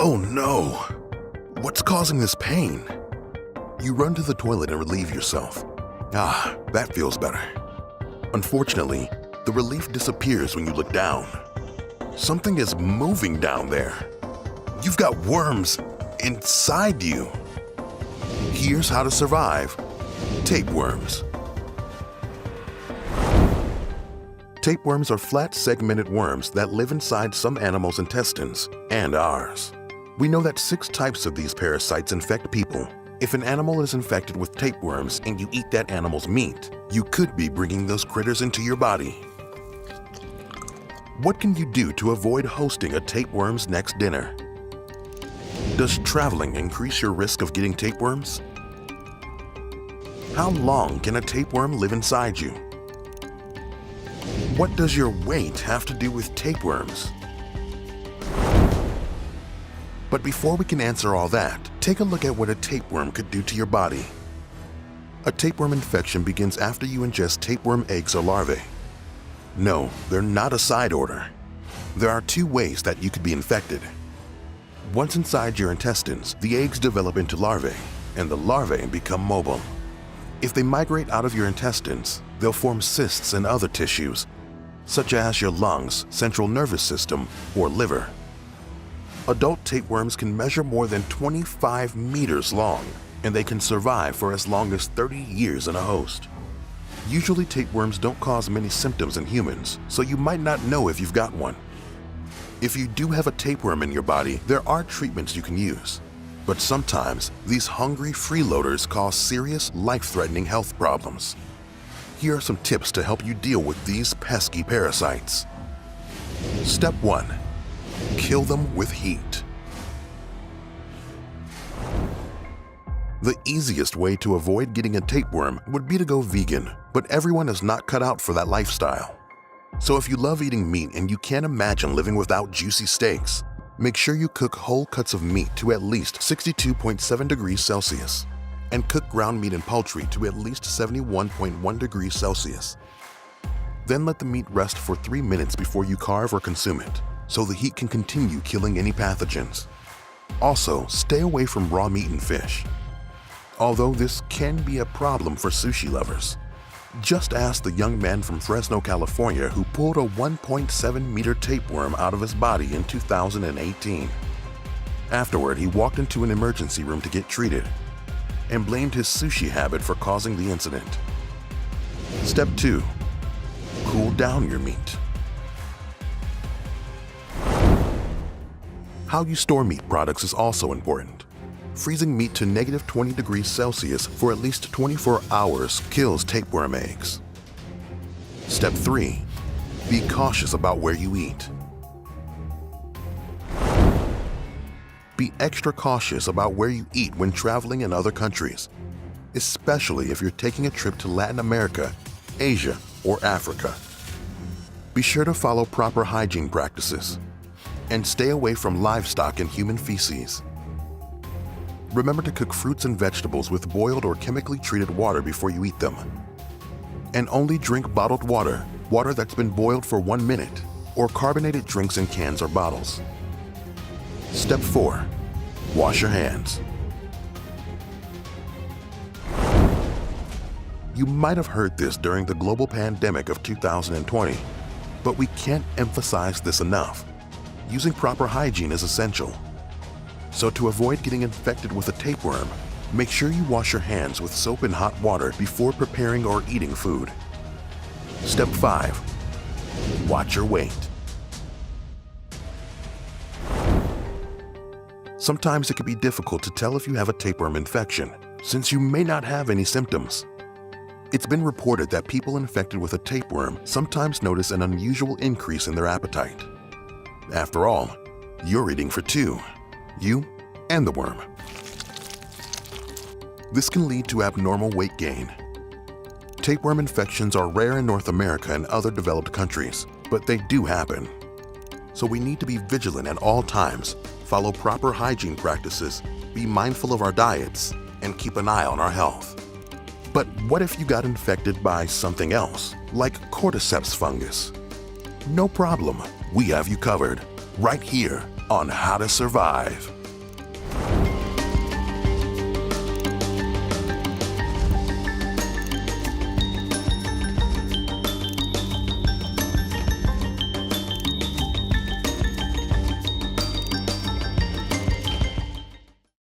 Oh no! What's causing this pain? You run to the toilet and relieve yourself. Ah, that feels better. Unfortunately, the relief disappears when you look down. Something is moving down there. You've got worms inside you. Here's how to survive tapeworms. Tapeworms are flat segmented worms that live inside some animals' intestines and ours. We know that 6 types of these parasites infect people. If an animal is infected with tapeworms and you eat that animal's meat, you could be bringing those critters into your body. What can you do to avoid hosting a tapeworm's next dinner? Does traveling increase your risk of getting tapeworms? How long can a tapeworm live inside you? What does your weight have to do with tapeworms? But before we can answer all that, take a look at what a tapeworm could do to your body. A tapeworm infection begins after you ingest tapeworm eggs or larvae. No, they're not a side order. There are 2 ways that you could be infected. Once inside your intestines, the eggs develop into larvae, and the larvae become mobile. If they migrate out of your intestines, they'll form cysts in other tissues, such as your lungs, central nervous system, or liver. Adult tapeworms can measure more than 25 meters long, and they can survive for as long as 30 years in a host. Usually tapeworms don't cause many symptoms in humans, so you might not know if you've got one. If you do have a tapeworm in your body, there are treatments you can use. But sometimes, these hungry freeloaders cause serious, life-threatening health problems. Here are some tips to help you deal with these pesky parasites. Step 1. Kill them with heat. The easiest way to avoid getting a tapeworm would be to go vegan, but everyone is not cut out for that lifestyle. So if you love eating meat and you can't imagine living without juicy steaks, make sure you cook whole cuts of meat to at least 62.7 degrees Celsius and cook ground meat and poultry to at least 71.1 degrees Celsius. Then let the meat rest for 3 minutes before you carve or consume it, so the heat can continue killing any pathogens. Also, stay away from raw meat and fish, although this can be a problem for sushi lovers. Just ask the young man from Fresno, California who pulled a 1.7-meter tapeworm out of his body in 2018. Afterward, he walked into an emergency room to get treated and blamed his sushi habit for causing the incident. Step 2. Cool down your meat. How you store meat products is also important. Freezing meat to negative 20 degrees Celsius for at least 24 hours kills tapeworm eggs. Step 3. Be cautious about where you eat. Be extra cautious about where you eat when traveling in other countries, especially if you're taking a trip to Latin America, Asia, or Africa. Be sure to follow proper hygiene practices and stay away from livestock and human feces. Remember to cook fruits and vegetables with boiled or chemically treated water before you eat them. And only drink bottled water, water that's been boiled for 1 minute, or carbonated drinks in cans or bottles. Step 4. Wash your hands. You might have heard this during the global pandemic of 2020, but we can't emphasize this enough. Using proper hygiene is essential. So to avoid getting infected with a tapeworm, make sure you wash your hands with soap and hot water before preparing or eating food. Step 5. Watch your weight. Sometimes it can be difficult to tell if you have a tapeworm infection, since you may not have any symptoms. It's been reported that people infected with a tapeworm sometimes notice an unusual increase in their appetite. After all, you're eating for 2. You and the worm. This can lead to abnormal weight gain. Tapeworm infections are rare in North America and other developed countries, but they do happen. So we need to be vigilant at all times, follow proper hygiene practices, be mindful of our diets, and keep an eye on our health. But what if you got infected by something else, like cordyceps fungus? No problem, we have you covered. right here on How to Survive.